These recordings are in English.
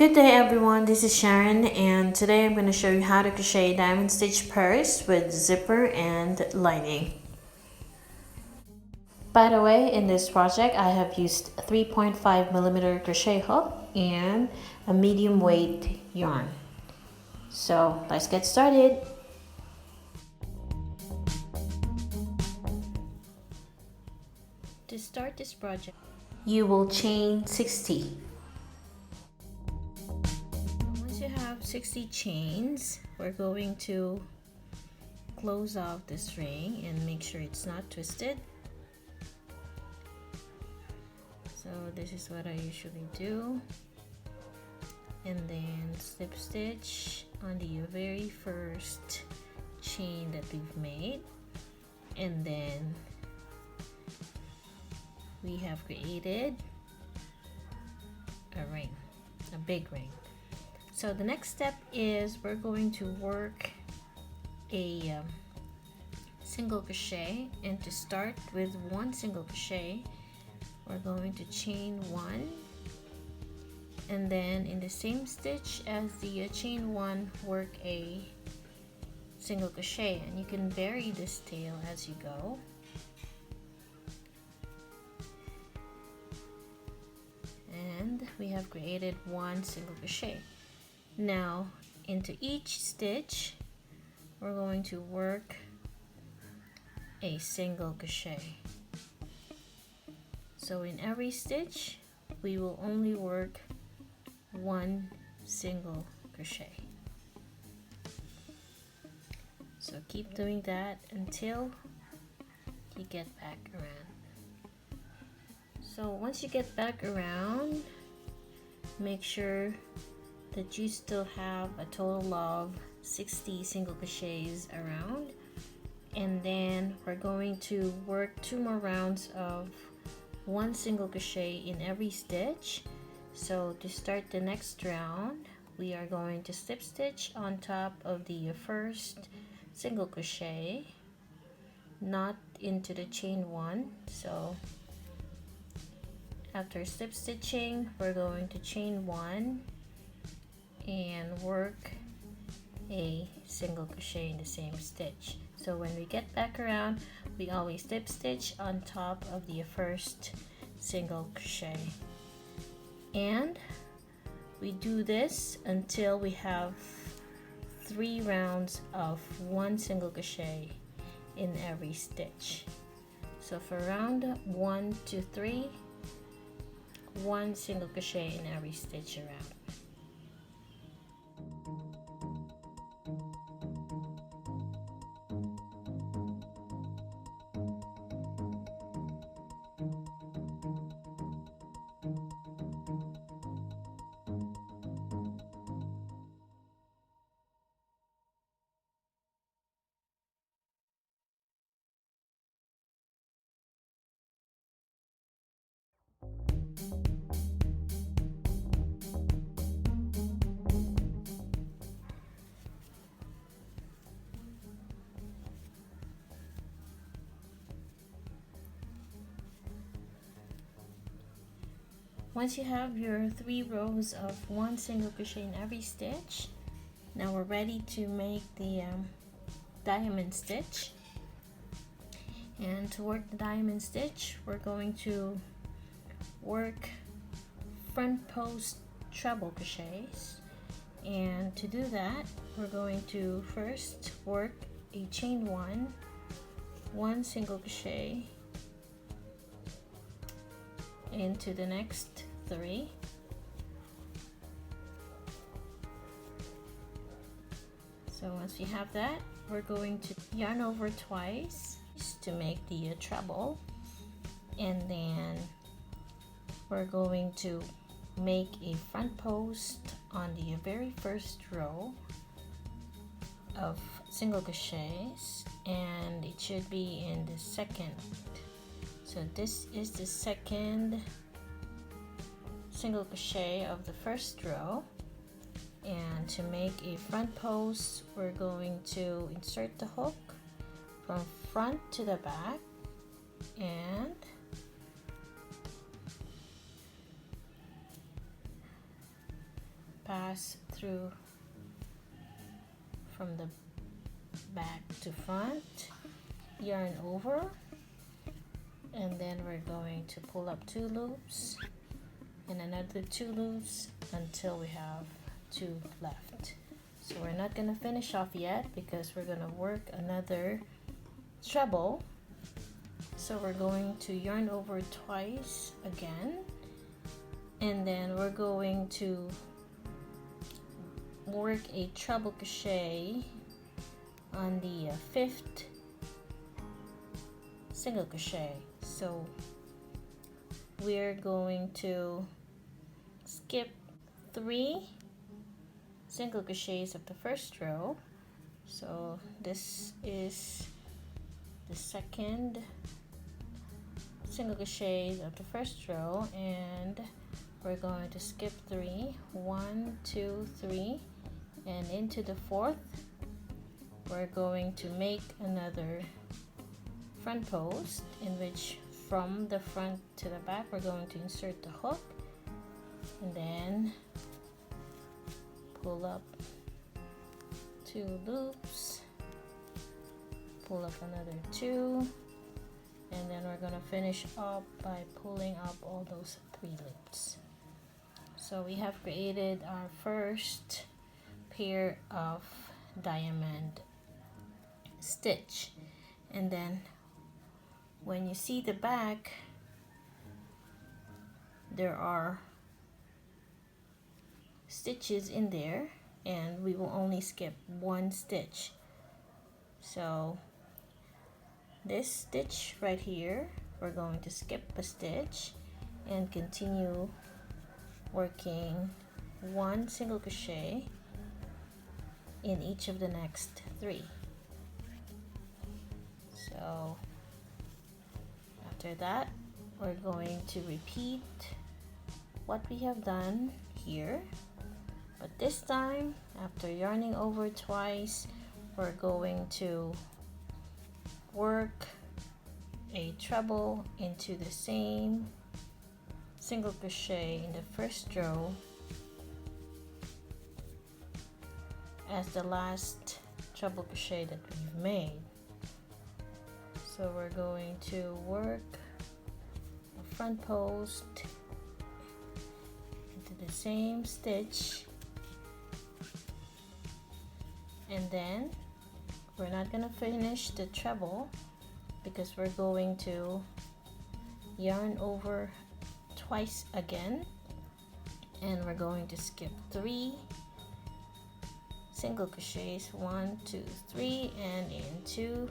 Good day everyone, this is Sharon and today I'm going to show you how to crochet a diamond stitch purse with zipper and lining. By the way, in this project I have used 3.5mm crochet hook and a medium weight yarn. So let's get started. To start this project, you will chain 60. Once you have 60 chains, we're going to close off this ring and make sure it's not twisted. So this is what I usually do, and then slip stitch on the very first chain that we've made, and then we have created a ring, a big ring. So the next step is we're going to work a single crochet, and to start with one single crochet we're going to chain one, and then in the same stitch as the chain one work a single crochet, and you can vary this tail as you go. And we have created one single crochet. Now into each stitch we're going to work a single crochet. So in every stitch we will only work one single crochet. So keep doing that until you get back around. So once you get back around, make sure that you still have a total of 60 single crochets around, and then we're going to work 2 more rounds of one single crochet in every stitch. So to start the next round, we are going to slip stitch on top of the first single crochet, not into the chain one. So after slip stitching, we're going to chain one and work a single crochet in the same stitch. So when we get back around, we always slip stitch on top of the first single crochet, and we do this until we have 3 rounds of one single crochet in every stitch. So for round 1 to 3, one single crochet in every stitch around. Once you have your 3 rows of one single crochet in every stitch, now we're ready to make the diamond stitch. And to work the diamond stitch, we're going to work front post treble crochets, and to do that we're going to first work a chain one single crochet into the next 3, so once we have that, we're going to yarn over twice to make the treble, and then we're going to make a front post on the very first row of single crochets, and it should be in the second. So this is the second single crochet of the first row, and to make a front post we're going to insert the hook from front to the back, and pass through from the back to front, yarn over, and then we're going to pull up 2 loops and another 2 loops until we have 2 left. So we're not going to finish off yet because we're going to work another treble. So we're going to yarn over twice again, and then we're going to work a treble crochet on the 5th single crochet. So we're going to skip 3 single crochets of the first row. So this is the 2nd single crochet of the first row, and we're going to skip 3, 1, 2, 3, and into the 4th we're going to make another front post, in which from the front to the back we're going to insert the hook and then pull up 2 loops, pull up another 2, and then we're going to finish up by pulling up all those 3 loops. So we have created our first pair of diamond stitch, and then when you see the back, there are stitches in there, and we will only skip 1 stitch. So this stitch right here, we're going to skip a stitch and continue working 1 single crochet in each of the next 3. So after that, we're going to repeat what we have done here, but this time, after yarning over twice, we're going to work a treble into the same single crochet in the first row as the last treble crochet that we've made. So we're going to work a front post into the same stitch, and then we're not going to finish the treble because we're going to yarn over twice again, and we're going to skip 3 single crochets, 1, 2, 3, and into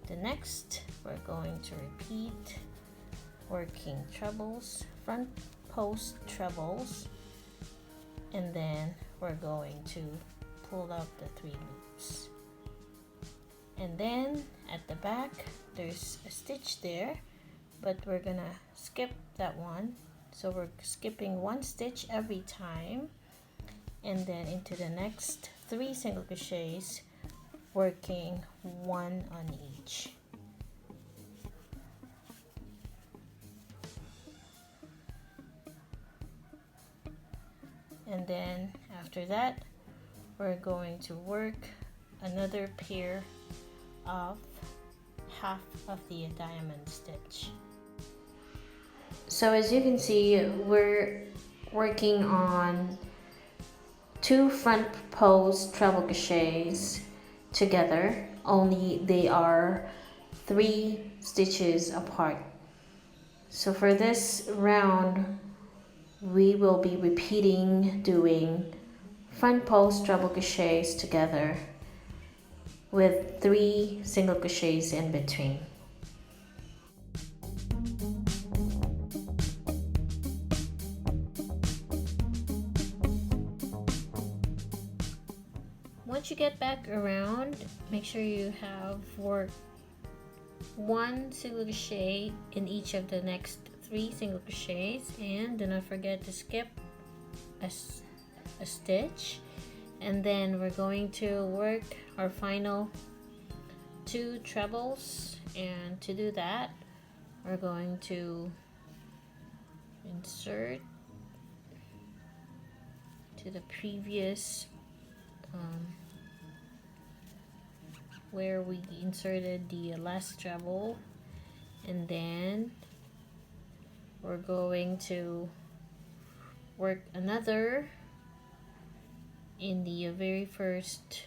the next we're going to repeat working trebles, front post trebles, and then we're going to pull up the 3 loops. And then at the back there's a stitch there, but we're gonna skip that one, so we're skipping 1 stitch every time, and then into the next 3 single crochets, working 1 on each. And then after that, we're going to work another pair of half of the diamond stitch. So as you can see, we're working on 2 front post treble crochets together, only they are 3 stitches apart. So for this round, we will be repeating doing front post treble crochets together with 3 single crochets in between. Once you get back around, make sure you have worked 1 single crochet in each of the next 3 single crochets, and do not forget to skip a stitch. And then we're going to work our final 2 trebles, and to do that we're going to insert 2 to the previous where we inserted the last treble, and then we're going to work another in the very first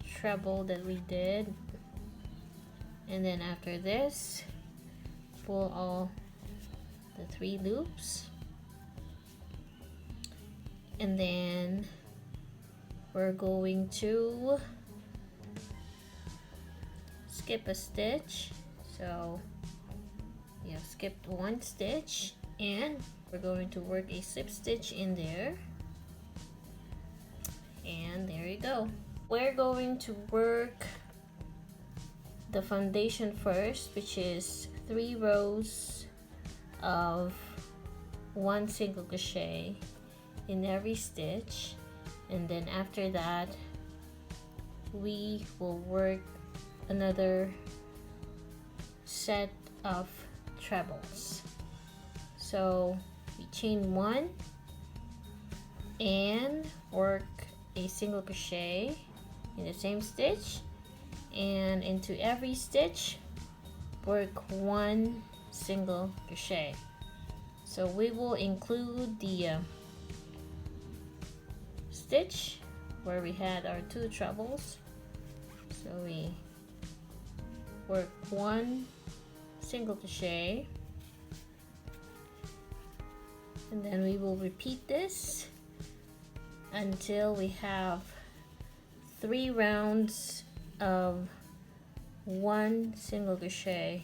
treble that we did, and then after this pull all the 3 loops, and then we're going to skip a stitch. So we have skipped 1 stitch, and we're going to work a slip stitch in there, and there you go. We're going to work the foundation first, which is 3 rows of 1 single crochet in every stitch, and then after that we will work another set of trebles. So we chain 1 and work a single crochet in the same stitch, and into every stitch work 1 single crochet. So we will include the stitch where we had our 2 trebles. So we work 1 single crochet, and then we will repeat this until we have 3 rounds of 1 single crochet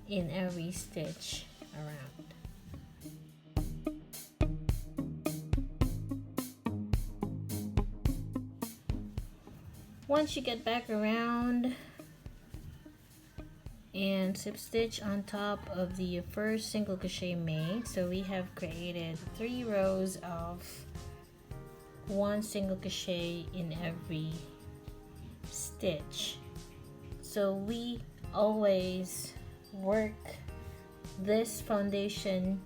in every stitch around. Once you get back around and slip stitch on top of the first single crochet made, so we have created 3 rows of 1 single crochet in every stitch. So we always work this foundation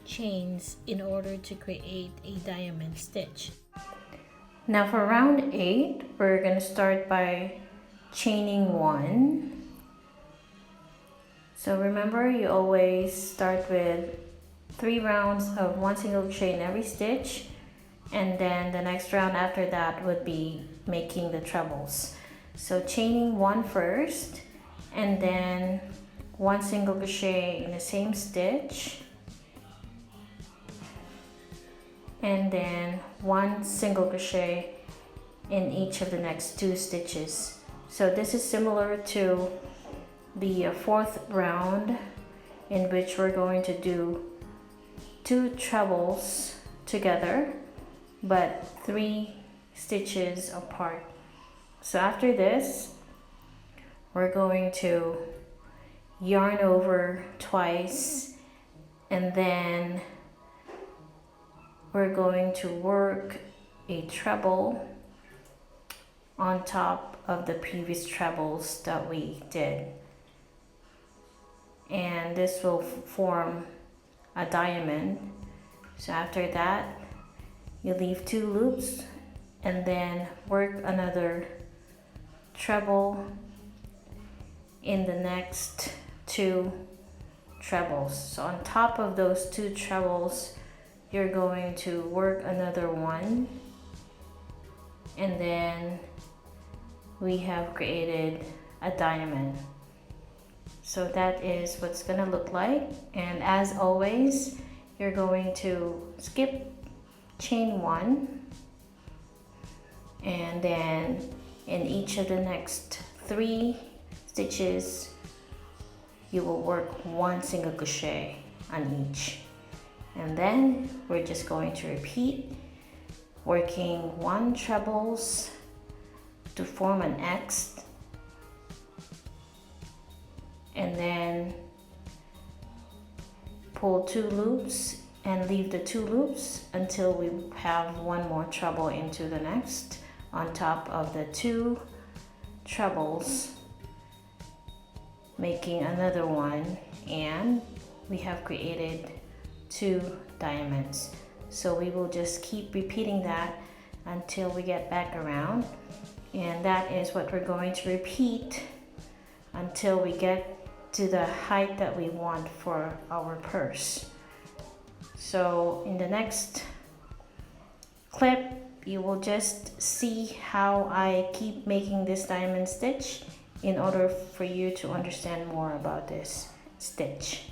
chains in order to create a diamond stitch. Now for round 8, we're going to start by chaining 1. So remember, you always start with 3 rounds of 1 single crochet in every stitch, and then the next round after that would be making the trebles. So chaining 1 first, and then 1 single crochet in the same stitch, and then 1 single crochet in each of the next 2 stitches. So this is similar to the 4th round, in which we're going to do 2 trebles together but 3 stitches apart. So after this, we're going to yarn over twice, and then we're going to work a treble on top of the previous trebles that we did, and this will form a diamond. So after that, you leave 2 loops and then work another treble in the next 2 trebles. So on top of those 2 trebles, you're going to work another one, and then we have created a diamond. So that is what's gonna look like. And as always, you're going to skip chain 1, and then in each of the next 3 stitches you will work 1 single crochet on each, and then we're just going to repeat working 1 trebles to form an X, and then pull 2 loops and leave the 2 loops until we have 1 more treble into the next on top of the 2 trebles, making another one, and we have created 2 diamonds. So we will just keep repeating that until we get back around, and that is what we're going to repeat until we get to the height that we want for our purse. So in the next clip, you will just see how I keep making this diamond stitch in order for you to understand more about this stitch.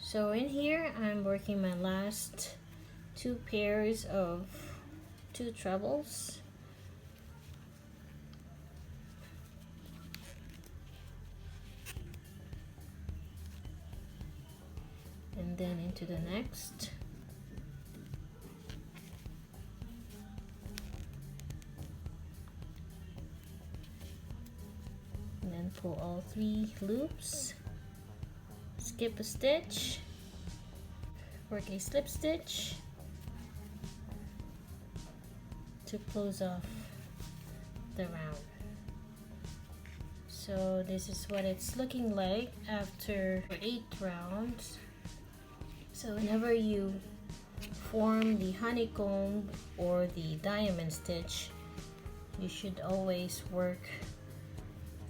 So in here, I'm working my last 2 pairs of 2 trebles. And then into the next. And then pull all 3 loops. Skip a stitch, work a slip stitch to close off the round. So this is what it's looking like after 8 rounds. So whenever you form the honeycomb or the diamond stitch, you should always work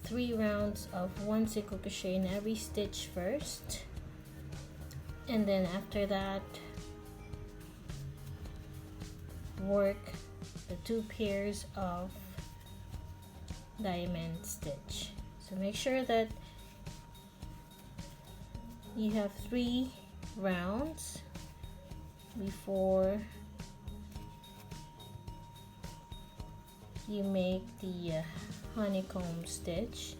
3 rounds of 1 single crochet in every stitch first, and then after that work the 2 pairs of diamond stitch. So make sure that you have 3 rounds before you make the honeycomb stitch.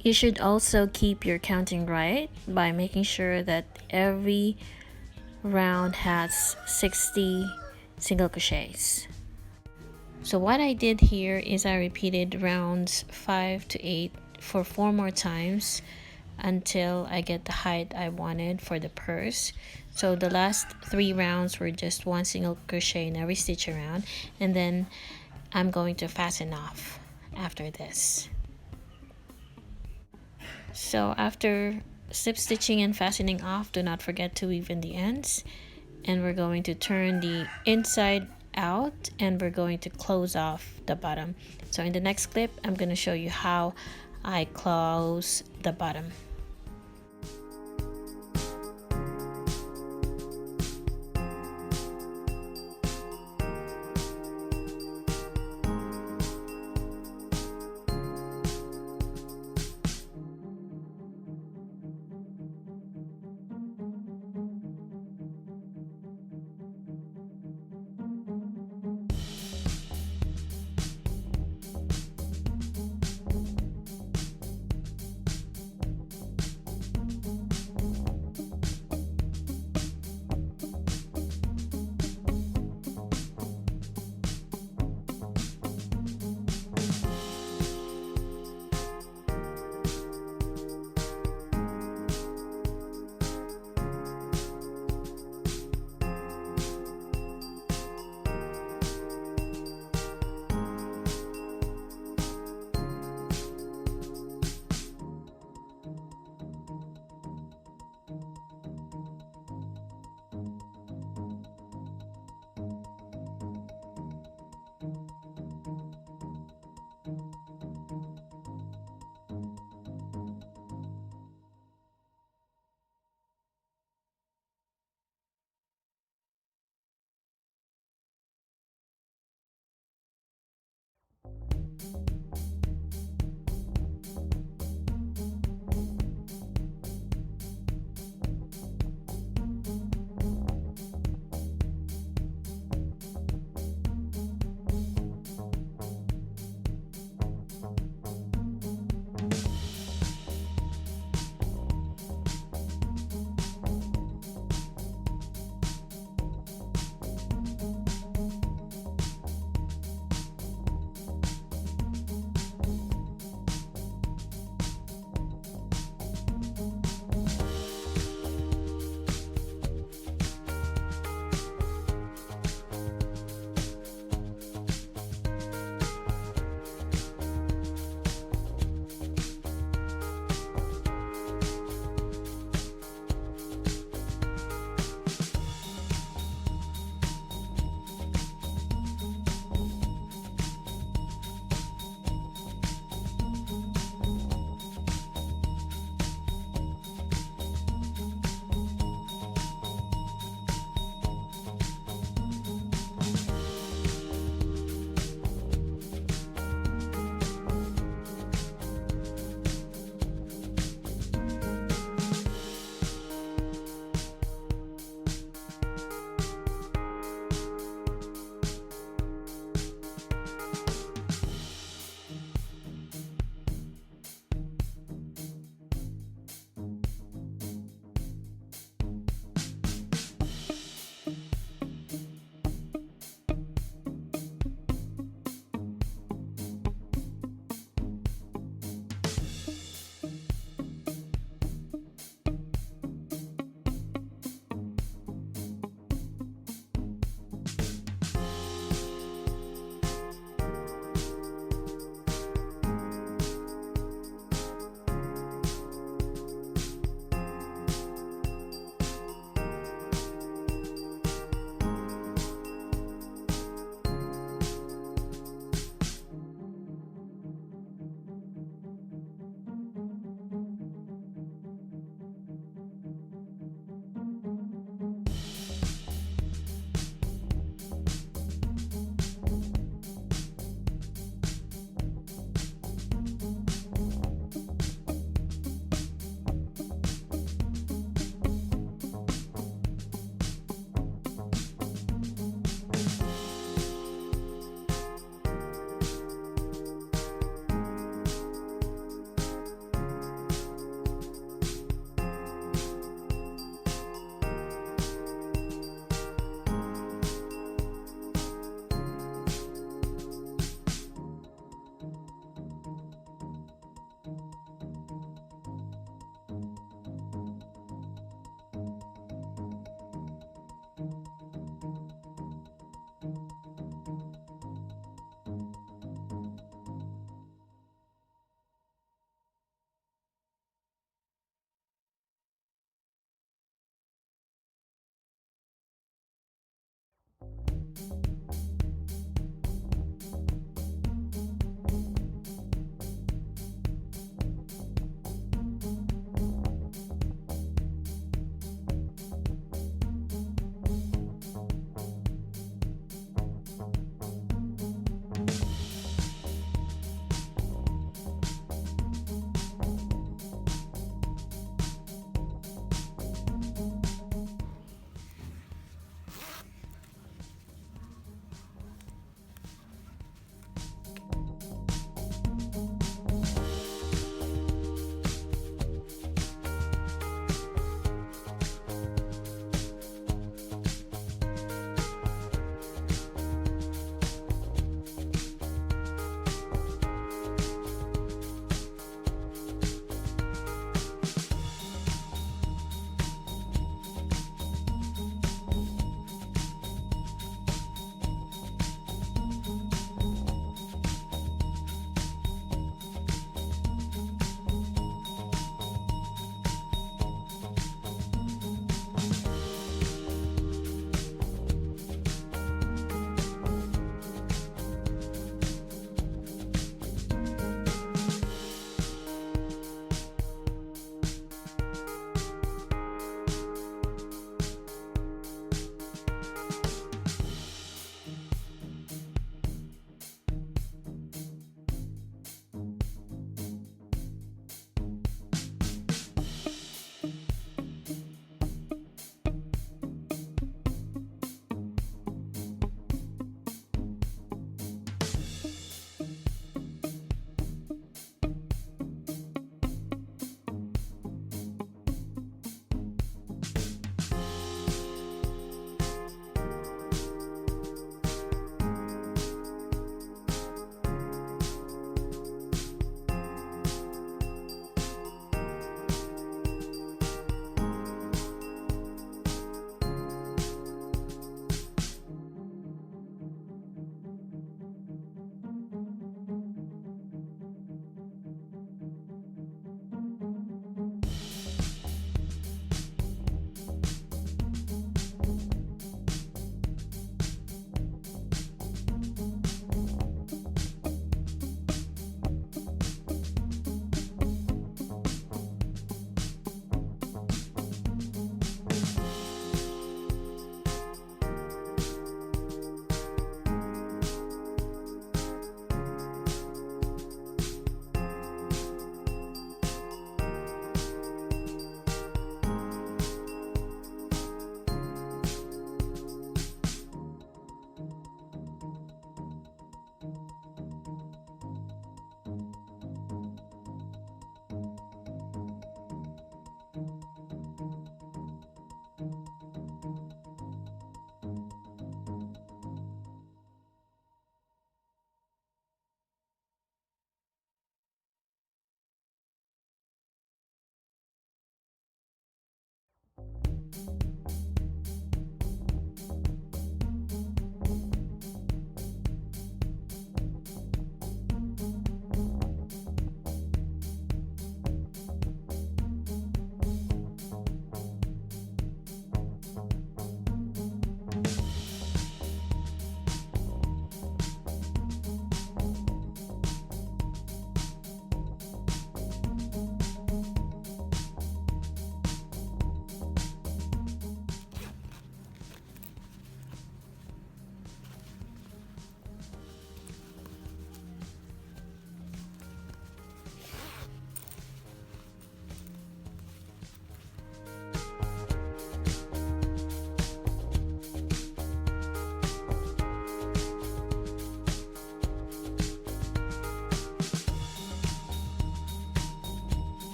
You should also keep your counting right by making sure that every round has 60 single crochets. So what I did here is I repeated rounds 5 to 8 for 4 more times until I get the height I wanted for the purse. So the last 3 rounds were just 1 single crochet in every stitch around, and then I'm going to fasten off after this. So after slip stitching and fastening off, do not forget to weave in the ends, and we're going to turn the inside out and we're going to close off the bottom. So in the next clip, I'm going to show you how I close the bottom.